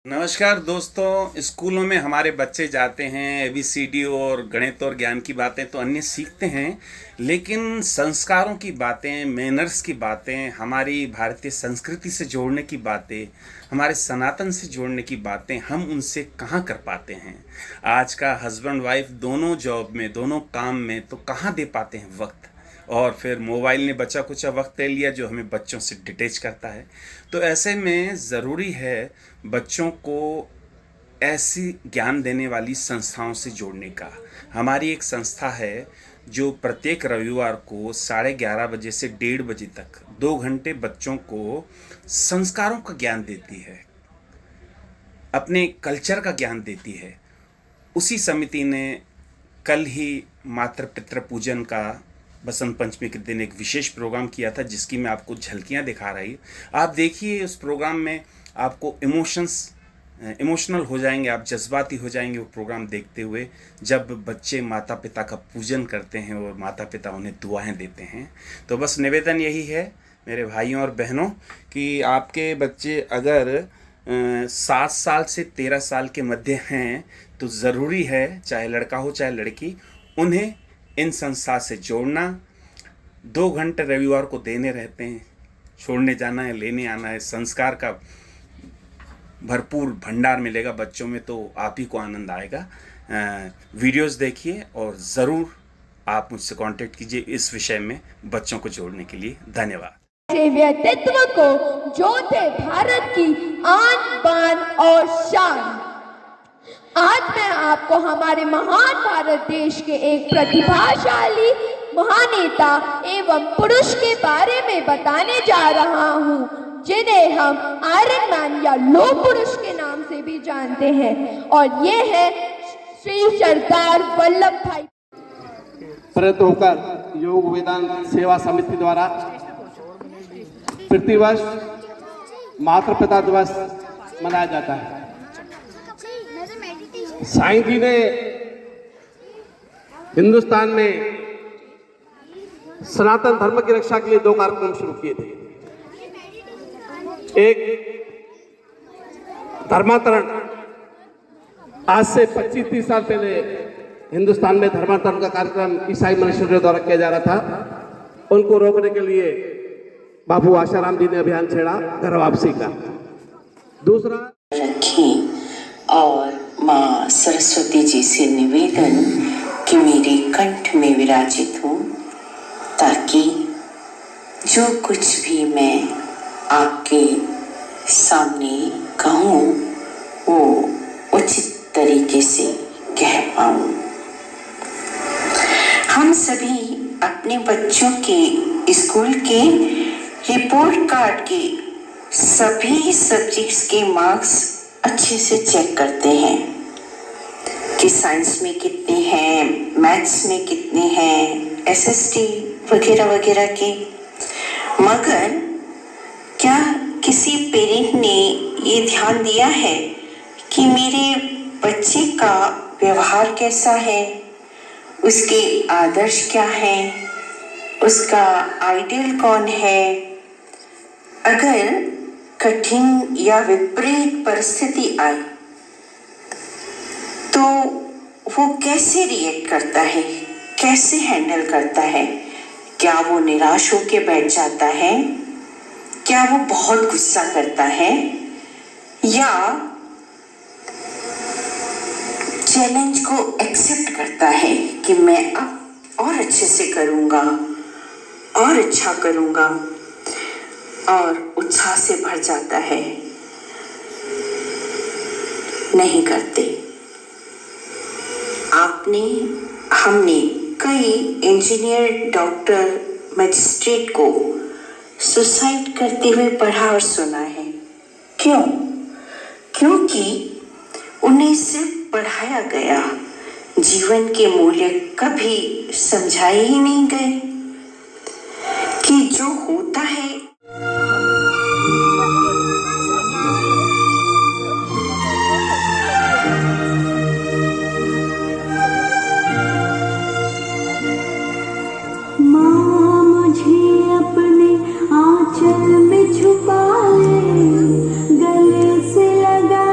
नमस्कार दोस्तों। स्कूलों में हमारे बच्चे जाते हैं, एबीसीडी और गणित और ज्ञान की बातें तो अन्य सीखते हैं, लेकिन संस्कारों की बातें, मैनर्स की बातें, हमारी भारतीय संस्कृति से जोड़ने की बातें, हमारे सनातन से जोड़ने की बातें हम उनसे कहाँ कर पाते हैं। आज का हस्बैंड वाइफ दोनों जॉब में, दोनों काम में, तो कहाँ दे पाते हैं वक्त। और फिर मोबाइल ने बचा कुचा वक्त ले लिया जो हमें बच्चों से डिटेच करता है। तो ऐसे में ज़रूरी है बच्चों को ऐसी ज्ञान देने वाली संस्थाओं से जोड़ने का। हमारी एक संस्था है जो प्रत्येक रविवार को 11:30 बजे से 1:30 बजे तक 2 घंटे बच्चों को संस्कारों का ज्ञान देती है, अपने कल्चर का ज्ञान देती है। उसी समिति ने कल ही मातृ पितृ पूजन का बसंत पंचमी के दिन एक विशेष प्रोग्राम किया था, जिसकी मैं आपको झलकियां दिखा रही। आप देखिए, उस प्रोग्राम में आपको इमोशनल हो जाएंगे, आप जज्बाती हो जाएंगे वो प्रोग्राम देखते हुए, जब बच्चे माता पिता का पूजन करते हैं और माता पिता उन्हें दुआएं देते हैं। तो बस निवेदन यही है मेरे भाइयों और बहनों कि आपके बच्चे अगर 7 साल से 13 साल के मध्य हैं तो ज़रूरी है, चाहे लड़का हो चाहे लड़की, उन्हें इन संस्था से जोड़ना। 2 घंटे रविवार को देने रहते हैं, छोड़ने जाना है, लेने आना है। संस्कार का भरपूर भंडार मिलेगा बच्चों में, तो आप ही को आनंद आएगा। वीडियोस देखिए और ज़रूर आप मुझसे कांटेक्ट कीजिए इस विषय में बच्चों को जोड़ने के लिए। धन्यवाद। व्यक्तित्व को जो थे भारत की आन बान और शान। आज मैं आपको हमारे महान भारत देश के एक प्रतिभाशाली महानेता एवं पुरुष के बारे में बताने जा रहा हूं, जिन्हें हम आयरन मैन या लोह पुरुष के नाम से भी जानते हैं, और ये है श्री सरदार वल्लभ भाई। प्रेरित होकर योग वेदांत सेवा समिति द्वारा प्रतिवर्ष मातृ पिता दिवस मनाया जाता है। साईं जी ने हिंदुस्तान में सनातन धर्म की रक्षा के लिए 2 कार्यक्रम शुरू किए थे। एक धर्मांतरण, आज से 25-30 साल पहले हिंदुस्तान में धर्मांतरण का कार्यक्रम ईसाई मिशनरियों द्वारा किया जा रहा था। उनको रोकने के लिए बाबू आशाराम जी ने अभियान छेड़ा घर वापसी का। दूसरा रखें और माँ सरस्वती जी से निवेदन कि मेरे कंठ में विराजित हो, ताकि जो कुछ भी मैं आपके सामने कहूँ वो उचित तरीके से कह पाऊँ। हम सभी अपने बच्चों के स्कूल के रिपोर्ट कार्ड के सभी सब्जेक्ट्स के मार्क्स अच्छे से चेक करते हैं कि साइंस में कितने हैं, मैथ्स में कितने हैं, एसएसटी वगैरह वगैरह के। मगर क्या किसी पेरेंट ने ये ध्यान दिया है कि मेरे बच्चे का व्यवहार कैसा है, उसके आदर्श क्या हैं, उसका आइडियल कौन है? अगर कठिन या विपरीत परिस्थिति आए तो वो कैसे रिएक्ट करता है, कैसे हैंडल करता है? क्या वो निराश होके बैठ जाता है? क्या वो बहुत गुस्सा करता है, या चैलेंज को एक्सेप्ट करता है कि मैं अब और अच्छे से करूँगा और अच्छा करूँगा, और उत्साह से भर जाता है? नहीं करते। हमने कई इंजीनियर, डॉक्टर, मजिस्ट्रेट को सुसाइड करते हुए पढ़ा और सुना है। क्यों? क्योंकि उन्हें सिर्फ पढ़ाया गया, जीवन के मूल्य कभी समझाए ही नहीं गए कि जो होता है आंचल में छुपा ले, गले से लगा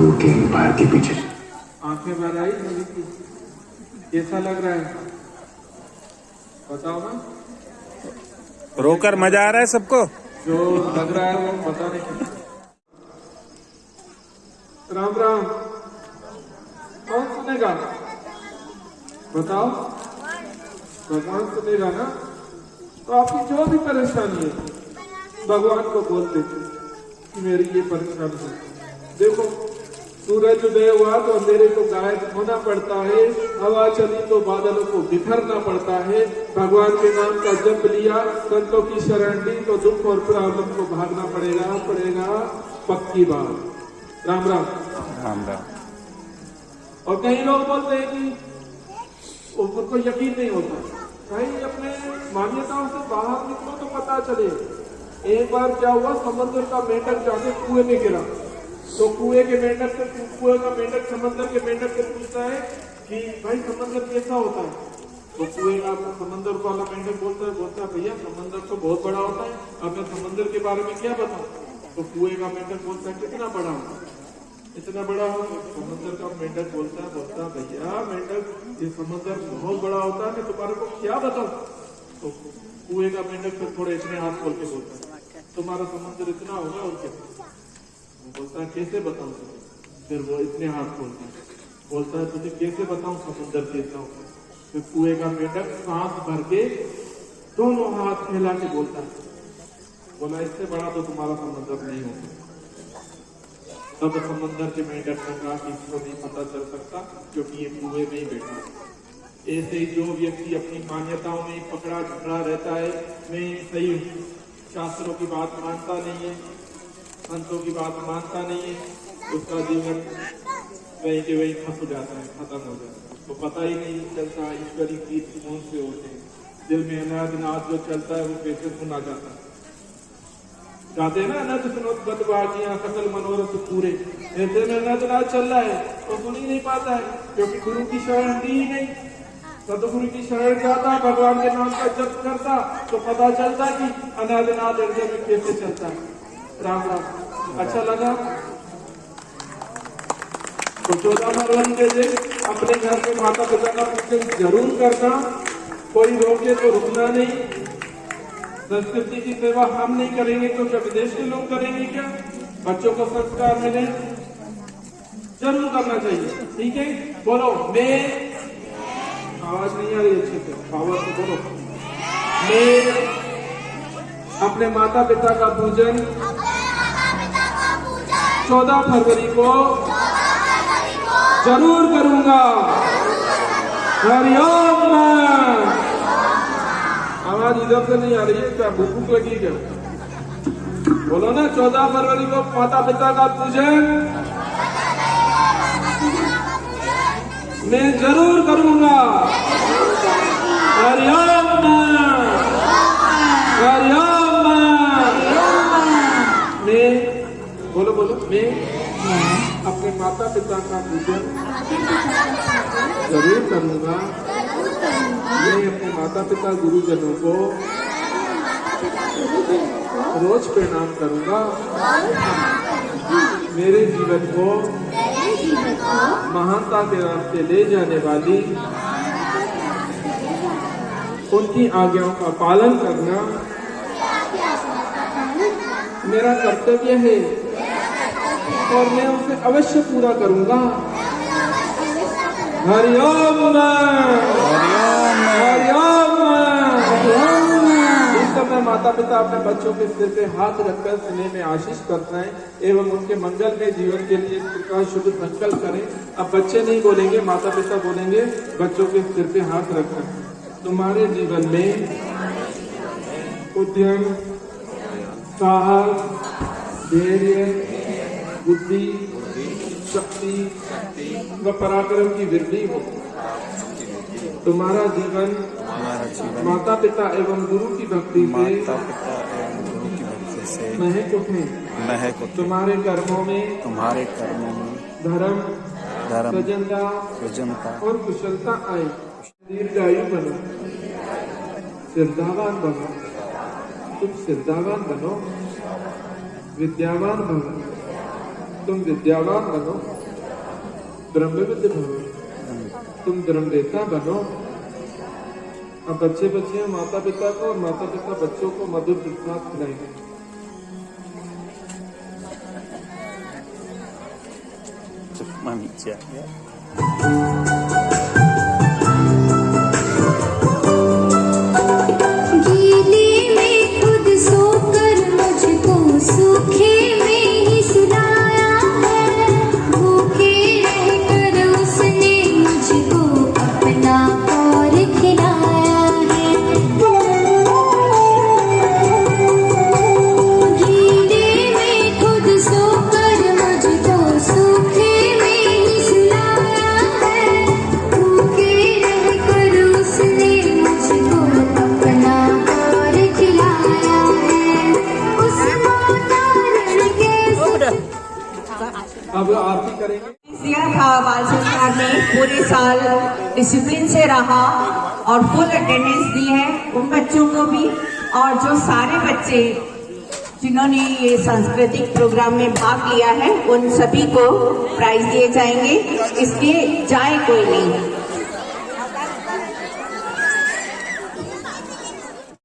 गुरु के एम्पायर के पीछे। आंखें भर आई सभी की, कैसा लग रहा है बताओ ना। रोकर मजा आ रहा है सबको। जो लग रहा है वो पता नहीं। राम राम, कौन सुनेगा बताओ। भगवान सुनेगा ना। तो आपकी जो भी परेशानी है भगवान को बोल देते कि मेरी ये परेशानी है। देखो सूरज उदय हुआ तो अंधेरे को गायब होना पड़ता है, हवा चली तो बादलों को बिखरना पड़ता है। भगवान के नाम का जप लिया, संतों की शरण ली तो दुख और प्रॉब्लम को भागना पड़ेगा पक्की बात। राम राम। राम राम। और कई लोग बोलते हैं कि उनको यकीन नहीं होता, कहीं अपने मान्यताओं से बाहर निकलो तो पता चले। एक बार क्या हुआ, समंदर का मेंढक जाके कुएं में गिरा तो कुएं का मेंढक समंदर के मेंढक से पूछता है कि भाई समंदर कैसा होता है। तो कुएं का समंदर वाला मेंढक बोलता है भैया समंदर तो बहुत बड़ा होता है, अब मैं समंदर के बारे में क्या बताऊं। तो कुएं का मेंढक बोलता है कितना बड़ा होता है, इतना बड़ा हो। समंदर का मेंढक बोलता है भैया मेंढक ये समंदर बहुत बड़ा होता है, मैं तुम्हारे को क्या बताऊं। तो कुएं का मेंढक फिर थोड़े इतने हाथ खोल के बोलता है तुम्हारा समंदर इतना होगा और क्या। वो बोलता है कैसे बताऊं तुझे। फिर वो इतने हाथ खोलता है, बोलता है तुझे कैसे बताऊं समंदर कैसा होगा। फिर कुएं का मेंढक सांस भर के दोनों हाथ फैला के बोलता है, बोला इससे बड़ा तो तुम्हारा समंदर नहीं होगा। तब समंदर के मेंढक ने कहा कि इसको नहीं पता चल सकता क्योंकि ये कुएं में ही बैठा है। ऐसे ही जो व्यक्ति अपनी मान्यताओं में पकड़ा झगड़ा रहता है, मैं सही हूँ, शास्त्रों की बात मानता नहीं है, संतों की बात मानता नहीं है, उसका जीवन वहीं के वहीं खत्म हो जाता है, खत्म हो जाता है। तो पता ही नहीं चलता ईश्वरी गीत कौन से होते हैं। दिल में अनाद जो चलता है वो कैसे सुना जाता है। गाते हैं ना अनंत सुनो बदबाजियां सकल मनोरथ पूरे, ऐसे में अनंत नाद चल रहा है तो सुन ही नहीं पाता है क्योंकि गुरु की शरण दी ही नहीं। सदगुरु की शरण जाता, भगवान के नाम का जप करता तो पता चलता कि अनादिनाद हृदय में कैसे चलता है। राम राम। अच्छा लगा। तो 14 फरवरी के दिन अपने घर के माता पिता का पूजन जरूर करना, कोई रोके तो रुकना नहीं। संस्कृति की सेवा हम नहीं करेंगे तो क्या विदेश के लोग करेंगे क्या। बच्चों को संस्कार मिले जरूर करना चाहिए, ठीक है। बोलो मैं, आवाज नहीं आ रही अच्छे से, पावर से बोलो। मैं अपने माता पिता का पूजन 14 फरवरी को जरूर करूंगा। हरिओम। आवाज इधर से नहीं आ रही है क्या, भूख लगी क्या। बोलो ना 14 फरवरी को माता पिता का पूजन मैं जरूर करूंगा। हरिओम हरिओम। मैं बोलो मैं अपने माता पिता का पूजन जरूर करूंगा। मैं अपने माता पिता गुरुजनों को रोज प्रणाम करूंगा। मेरे जीवन को महानता के रास्ते ले जाने वाली उनकी आज्ञाओं का पालन करना मेरा कर्तव्य है और मैं उसे अवश्य पूरा करूंगा। हरिओम हरिओम। इस समय माता पिता अपने बच्चों के सिर पे हाथ रखकर स्नेह में आशीष करते हैं एवं उनके मंगल में जीवन के लिए उनका शुभ संकल्प करें। अब बच्चे नहीं बोलेंगे, माता पिता बोलेंगे बच्चों के सिर पे हाथ रखकर। तुम्हारे जीवन में उद्यम, साहस, धैर्य, बुद्धि, शक्ति व पराक्रम की वृद्धि हो। तुम्हारा जीवन माता पिता एवं गुरु की भक्ति से महक उठे। तुम्हारे कर्मों में धर्म, सजनता और कुशलता आए। दीर्घायु बनो, श्रद्धावान बनो। तुम श्रद्धावान बनो, विद्यावान बनो। तुम विद्यावान बनो। ब्रह्मविद भव, तुम ब्रह्मवेत्ता बनो। अब बच्चे बच्चियां माता पिता को और माता पिता बच्चों को मधुर प्रसाद खिलाएंगे। गीले में खुद सोकर मुझको सूखे में ही सुलाया है, भूखे रहकर उसने मुझको अपना और खिलाया है। गीले में खुद सोकर मुझको सूखे में ही सुलाया है, भूखे रहकर उसने मुझको अपना और खिलाया है। उस मातारण के अब आरती करेंगे। दिया था बाल संस्कार में, पूरे साल डिसिप्लिन से रहा और फुल अटेंडेंस दी है उन बच्चों को भी, और जो सारे बच्चे जिन्होंने ये सांस्कृतिक प्रोग्राम में भाग लिया है उन सभी को प्राइज दिए जाएंगे। इसलिए जाए कोई नहीं।